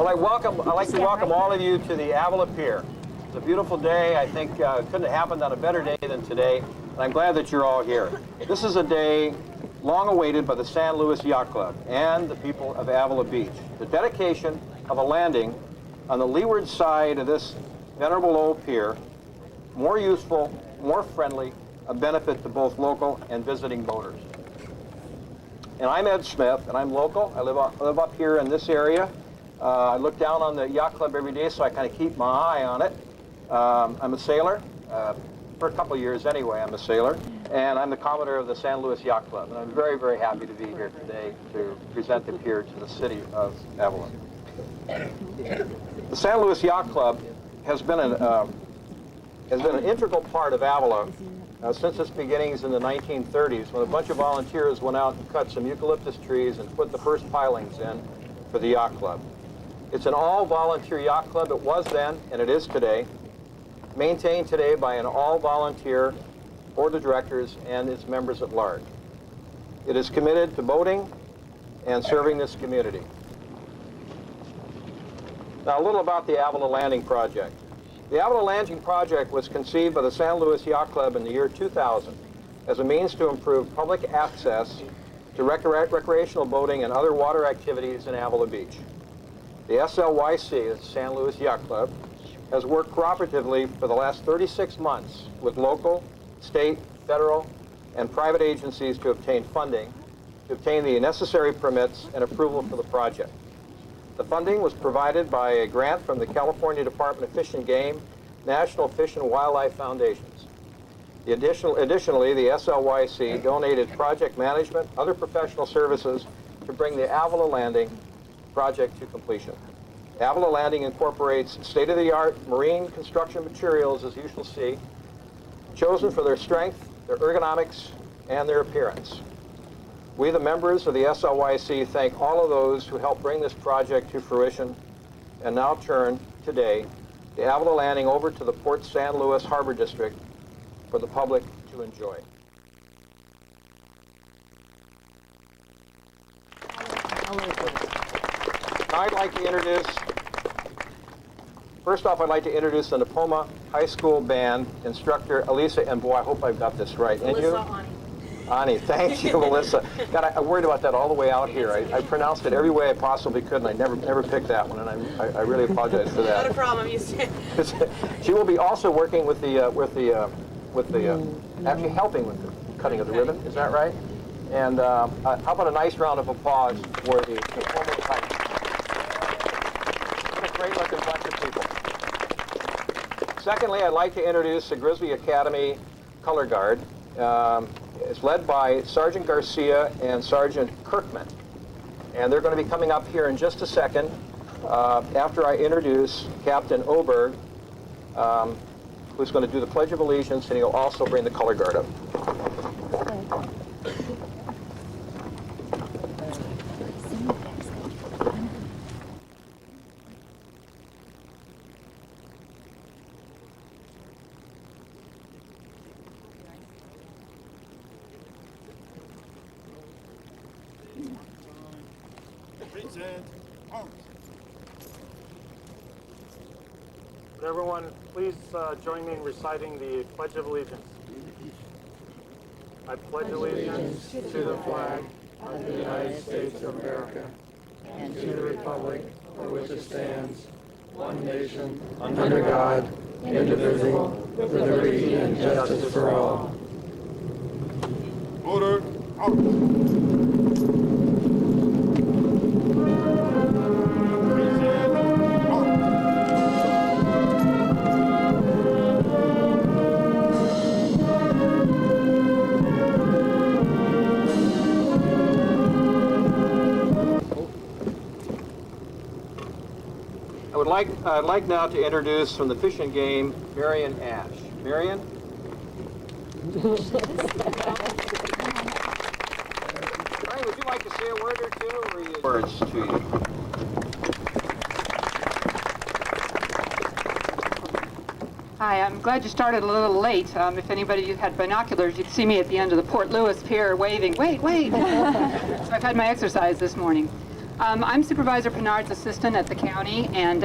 Well, I'd like to welcome all of you to the Avila Pier. It's a beautiful day. I think it couldn't have happened on a better day than today, and I'm glad that you're all here. This is a day long awaited by the San Luis Yacht Club and the people of Avila Beach. The dedication of a landing on the leeward side of this venerable old pier, more useful, more friendly, a benefit to both local and visiting boaters. And I'm Ed Smith, and I'm local. I live up here in this area. I look down on the yacht club every day, so I kind of keep my eye on it. I'm a sailor. For a couple of years anyway, I'm a sailor. And I'm the Commodore of the San Luis Yacht Club. And I'm very, very happy to be here today to present the pier to the city of Avila. The San Luis Yacht Club has been an integral part of Avila since its beginnings in the 1930s, when a bunch of volunteers went out and cut some eucalyptus trees and put the first pilings in for the yacht club. It's an all-volunteer yacht club. It was then, and it is today, maintained today by an all-volunteer board of directors and its members at large. It is committed to boating and serving this community. Now, a little about the Avila Landing Project. The Avila Landing Project was conceived by the San Luis Yacht Club in the year 2000 as a means to improve public access to recreational boating and other water activities in Avila Beach. The SLYC, the San Luis Yacht Club, has worked cooperatively for the last 36 months with local, state, federal, and private agencies to obtain funding, to obtain the necessary permits and approval for the project. The funding was provided by a grant from the California Department of Fish and Game, National Fish and Wildlife Foundations. Additionally, the SLYC donated project management, other professional services to bring the Avila Landing project to completion. Avila Landing incorporates state-of-the-art marine construction materials, as you shall see, chosen for their strength, their ergonomics, and their appearance. We, the members of the SLYC, thank all of those who helped bring this project to fruition and now turn today the Avila Landing over to the Port San Luis Harbor District for the public to enjoy. I'd like to introduce, first off, I'd like to introduce the Napoma High School Band instructor, Elisa, and boy, I hope I've got this right. And you? Ani, thank you, Melissa. God, I worried about that all the way out here. I pronounced it every way I possibly could, and I never picked that one, and I really apologize for that. Not a problem. You said. She will be also working with the actually helping with the cutting of the ribbon. Is that right? And how about a nice round of applause for the former type. What a great-looking bunch of people. Secondly, I'd like to introduce the Grizzly Academy Color Guard. It's led by Sergeant Garcia and Sergeant Kirkman. And they're going to be coming up here in just a second after I introduce Captain Oberg, who's going to do the Pledge of Allegiance, and he'll also bring the color guard up. Would everyone please join me in reciting the Pledge of Allegiance? I pledge allegiance to the flag of the United States of America and to the republic for which it stands, one nation, under God, indivisible, with liberty and justice for all. Order, out. I'd like now to introduce from the Fish and Game, Marion Ash. Marion? Would you like to say a word or two, or words to you? Hi, I'm glad you started a little late. If anybody had binoculars, you'd see me at the end of the Port Louis Pier waving, wait. So I've had my exercise this morning. I'm Supervisor Pinard's assistant at the county, and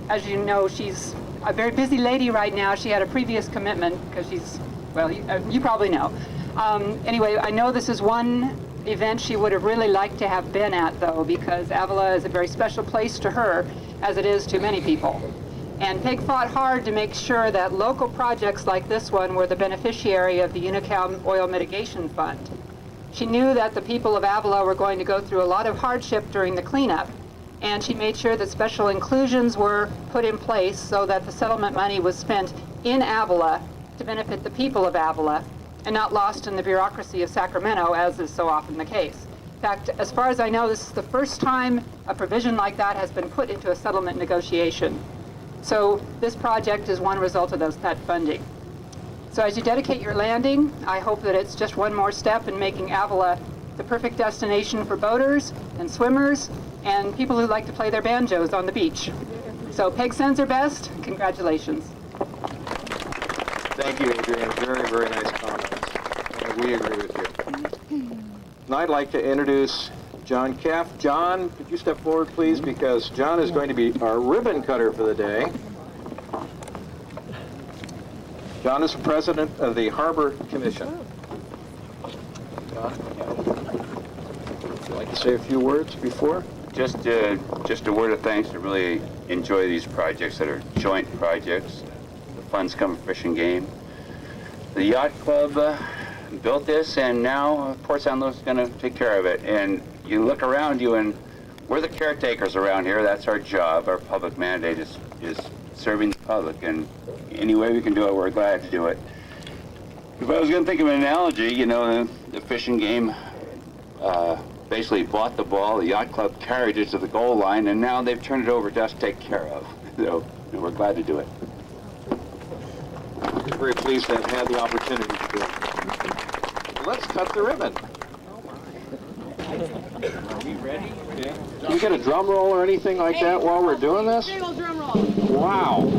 as you know, she's a very busy lady right now. She had a previous commitment because she's, well, you probably know. Anyway, I know this is one event she would have really liked to have been at, though, because Avila is a very special place to her, as it is to many people. And Peg fought hard to make sure that local projects like this one were the beneficiary of the Unicum Oil Mitigation Fund. She knew that the people of Avila were going to go through a lot of hardship during the cleanup, and she made sure that special inclusions were put in place so that the settlement money was spent in Avila to benefit the people of Avila and not lost in the bureaucracy of Sacramento, as is so often the case. In fact, as far as I know, this is the first time a provision like that has been put into a settlement negotiation. So this project is one result of that funding. So as you dedicate your landing, I hope that it's just one more step in making Avila the perfect destination for boaters and swimmers and people who like to play their banjos on the beach. So Peg sends her best. Congratulations. Thank you, Adrian. Very, very nice comments. And we agree with you. Now I'd like to introduce John Keff. John, could you step forward, please? Because John is going to be our ribbon cutter for the day. John is the president of the Harbor Commission. John, would you like to say a few words before? Just a word of thanks. I really enjoy these projects that are joint projects. The funds come from Fish and Game. The Yacht Club built this, and now Port San Luis is going to take care of it. And you look around you, and we're the caretakers around here. That's our job. Our public mandate is serving the public, and any way we can do it, we're glad to do it. If I was going to think of an analogy, you know, the Fish and Game basically bought the ball, the Yacht Club carried it to the goal line, and now they've turned it over to us to take care of. So we're glad to do it. We're very pleased to have had the opportunity to do it. Let's cut the ribbon. Are we ready? Yeah. Can you get a drum roll or anything like that while we're doing this? Big old drum roll. Wow.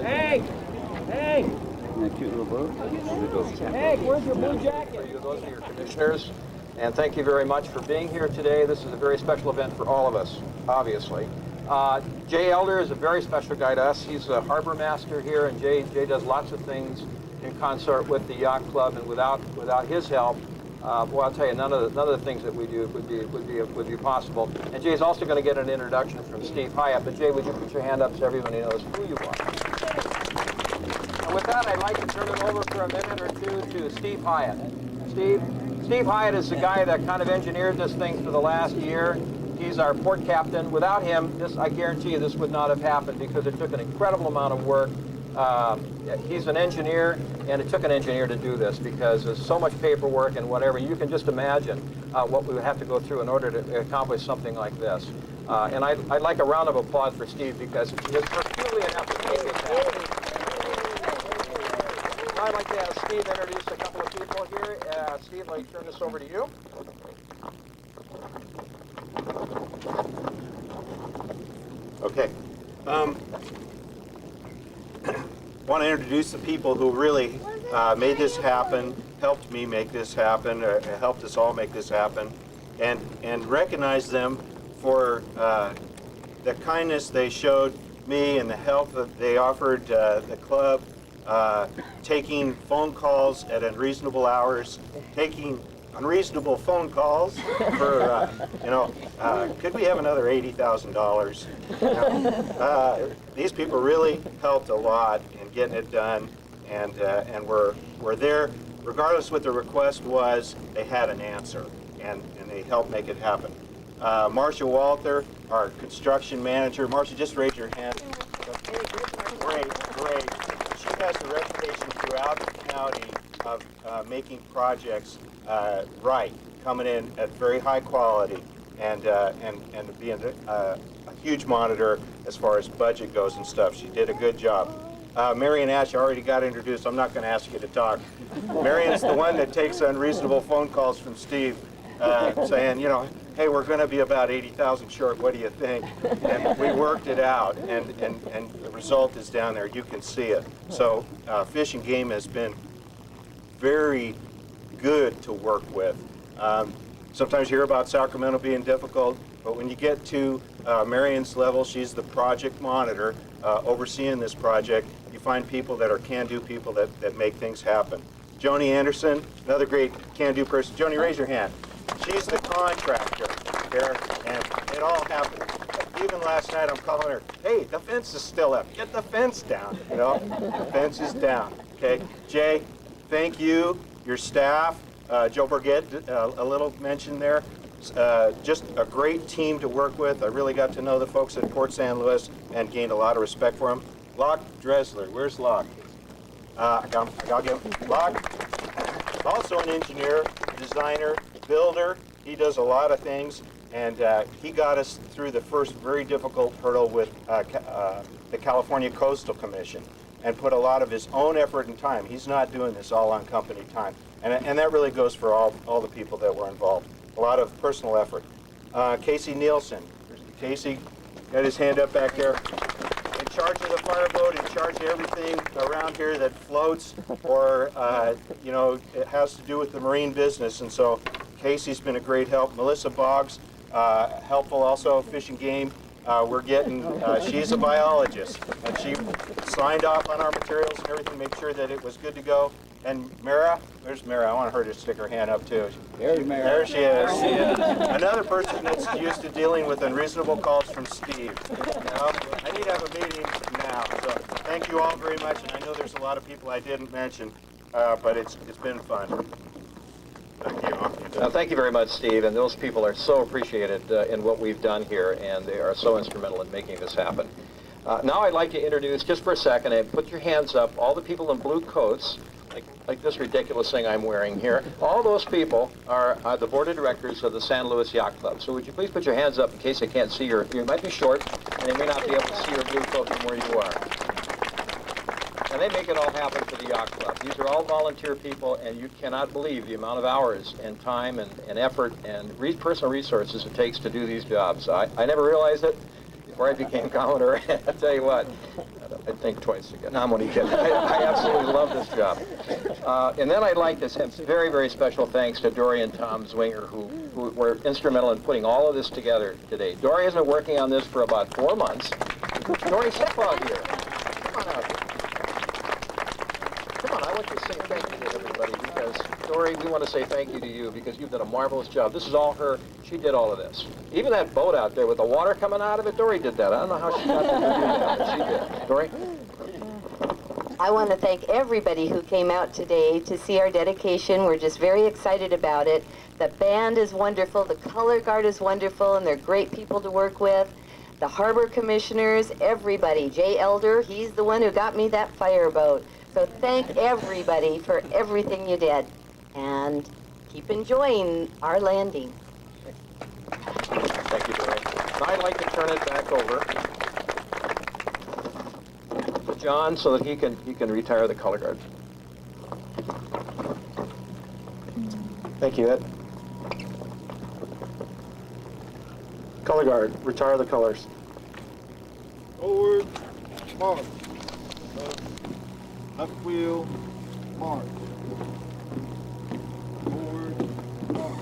Hey! Hey! Isn't that cute little boat? Hey, where's your blue jacket? Those are your commissioners, and thank you very much for being here today. This is a very special event for all of us, obviously. Jay Elder is a very special guy to us. He's a harbor master here, and Jay does lots of things in concert with the Yacht Club, and without his help, well, I'll tell you, none of the things that we do would be possible. And Jay's also going to get an introduction from Steve Hyatt. But Jay, would you put your hand up so everybody knows who you are? And with that, I'd like to turn it over for a minute or two to Steve Hyatt. Steve Hyatt is the guy that kind of engineered this thing for the last year. He's our port captain. Without him, I guarantee you this would not have happened because it took an incredible amount of work. He's an engineer, and it took an engineer to do this because there's so much paperwork and whatever. You can just imagine what we would have to go through in order to accomplish something like this. And I'd like a round of applause for Steve because his Herculean effort to make this happen. Now I'd like to have Steve introduce a couple of people here. Steve, let me turn this over to you. Okay. Want to introduce the people who really made this happen, helped me make this happen, helped us all make this happen, and recognize them for the kindness they showed me and the help that they offered the club, taking phone calls at unreasonable hours, taking unreasonable phone calls for, could we have another $80,000? These people really helped a lot in getting it done, and were there, regardless what the request was, they had an answer, and they helped make it happen. Marcia Walter, our construction manager. Marcia, just raise your hand. Great. She has a reputation throughout the county of making projects right, coming in at very high quality, and being a huge monitor as far as budget goes and stuff. She did a good job. Marion Ash already got introduced. I'm not going to ask you to talk. Marion's the one that takes unreasonable phone calls from Steve, saying, hey, we're going to be about 80,000 short. What do you think? And we worked it out, and the result is down there. You can see it. So Fish and Game has been very good to work with. Sometimes you hear about Sacramento being difficult, but when you get to Marion's level, she's the project monitor overseeing this project. You find people that are can-do people that make things happen. Joni Anderson, another great can-do person. Joni, raise your hand. She's the contractor here, and it all happened. Even last night, I'm calling her, hey, the fence is still up. Get the fence down, The fence is down, okay? Jay, thank you, your staff. Joe Burgett, a little mention there. Just a great team to work with. I really got to know the folks at Port San Luis and gained a lot of respect for them. Locke Dressler, where's Locke? I'll give Locke, also an engineer, designer, builder. He does a lot of things, and he got us through the first very difficult hurdle with the California Coastal Commission and put a lot of his own effort and time. He's not doing this all on company time. And that really goes for all the people that were involved. A lot of personal effort. Casey Nielsen. Casey got his hand up back there. In charge of the fireboat, in charge of everything around here that floats or, it has to do with the marine business. And so Casey's been a great help. Melissa Boggs, helpful also, Fish and Game. She's a biologist, and she signed off on our materials and everything, make sure that it was good to go. And Mara, where's Mara? I want her to stick her hand up too. There's Mara. There she is. Another person that's used to dealing with unreasonable calls from Steve. I need to have a meeting now. So thank you all very much. And I know there's a lot of people I didn't mention, but it's been fun. Thank you. Thank you very much, Steve. And those people are so appreciated in what we've done here, and they are so instrumental in making this happen. Now I'd like to introduce, just for a second, and put your hands up, all the people in blue coats, like this ridiculous thing I'm wearing here. All those people are the board of directors of the San Luis Yacht Club. So would you please put your hands up in case they can't see you might be short, and they may not be able to see your blue coat from where you are. And they make it all happen for the Yacht Club. These are all volunteer people, and you cannot believe the amount of hours and time and effort and personal resources it takes to do these jobs. I never realized it before I became Commodore. I'll tell you what, I'd think twice again. No, I'm only kidding. I absolutely love this job. And then I'd like to send very, very special thanks to Dory and Tom Zwinger, who were instrumental in putting all of this together today. Dory has been working on this for about 4 months. Dory, step out here. Come on out here. Come on, I want you to say thank you to everybody because, Dory, we want to say thank you to you because you've done a marvelous job. This is all her. She did all of this. Even that boat out there with the water coming out of it, Dory did that. I don't know how she got to do that, but she did. Dory? I want to thank everybody who came out today to see our dedication. We're just very excited about it. The band is wonderful, the color guard is wonderful, and they're great people to work with. The harbor commissioners, everybody. Jay Elder, he's the one who got me that fireboat. So thank everybody for everything you did. And keep enjoying our landing. Thank you, Barry. Now I'd like to turn it back over to John so that he can retire the color guard. Thank you, Ed. Color guard, retire the colors. Forward, march. Left wheel, march. Forward, march.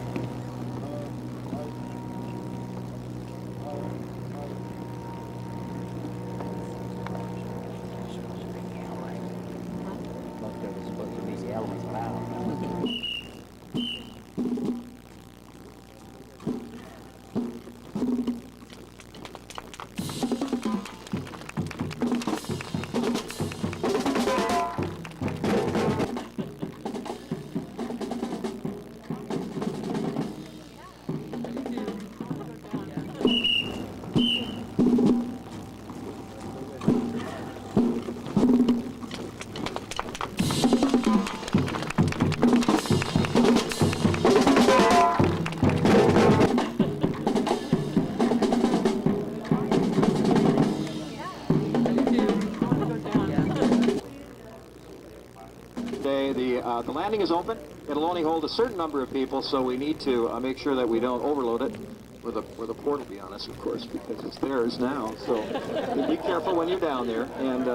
The landing is open. It'll only hold a certain number of people, so we need to make sure that we don't overload it. With a port, to be honest, of course, because it's theirs now. So be careful when you're down there. And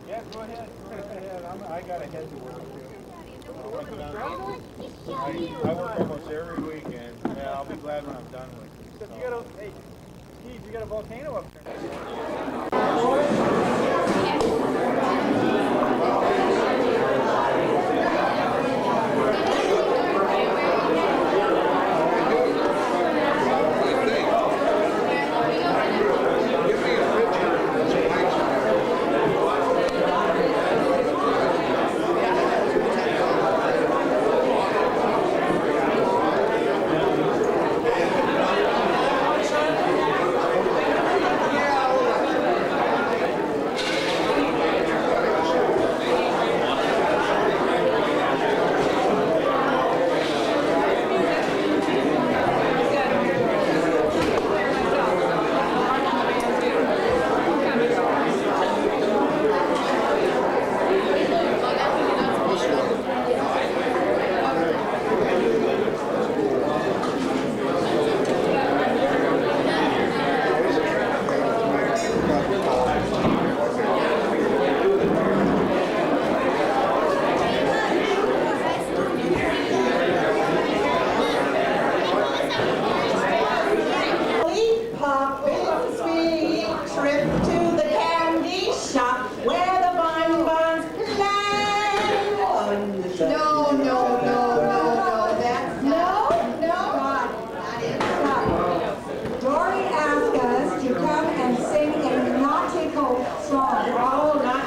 Yeah, go ahead. I got a head to work. I work almost every weekend. Yeah, I'll be glad when I'm done with it. You got a, hey, Steve, you got a volcano up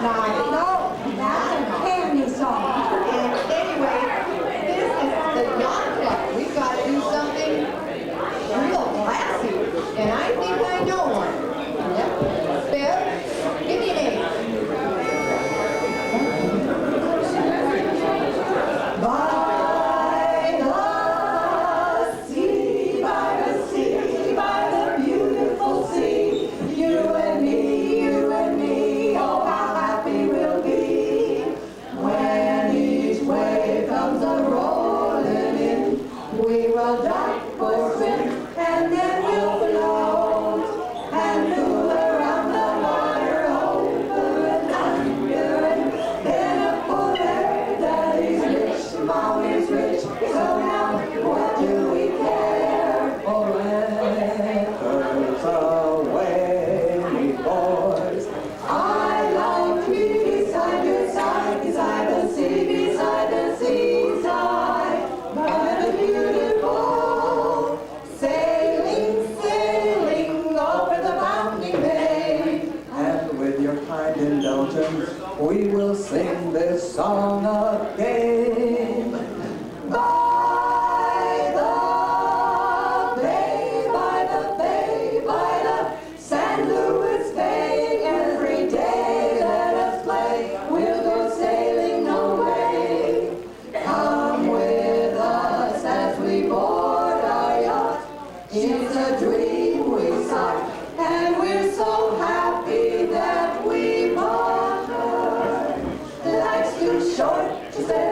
No, that's a candy song. And anyway, this is the yacht club. We've got to do something real classy. And I think I know one. Yep. Bill, give me an A. By the sea, by the beautiful sea, you and me, oh how happy we'll be. When each wave comes a-rolling in, we will duck or swim, and then we'll float, and fool around the water over and under, and then up for there, Daddy's rich, Mommy's rich, so now what do we care? Forever's away, boys. I long to be beside your side, beside the seaside, by the beautiful, sailing, sailing over the bounding bay. And with your kind indulgence, we will sing this song again. By the bay, by the bay, by the San Luis Bay, every day let us play, we'll go sailing away. Come with us as we board our yacht, it's a dream we sought, and we're so happy that we bought her. Life's too short to stay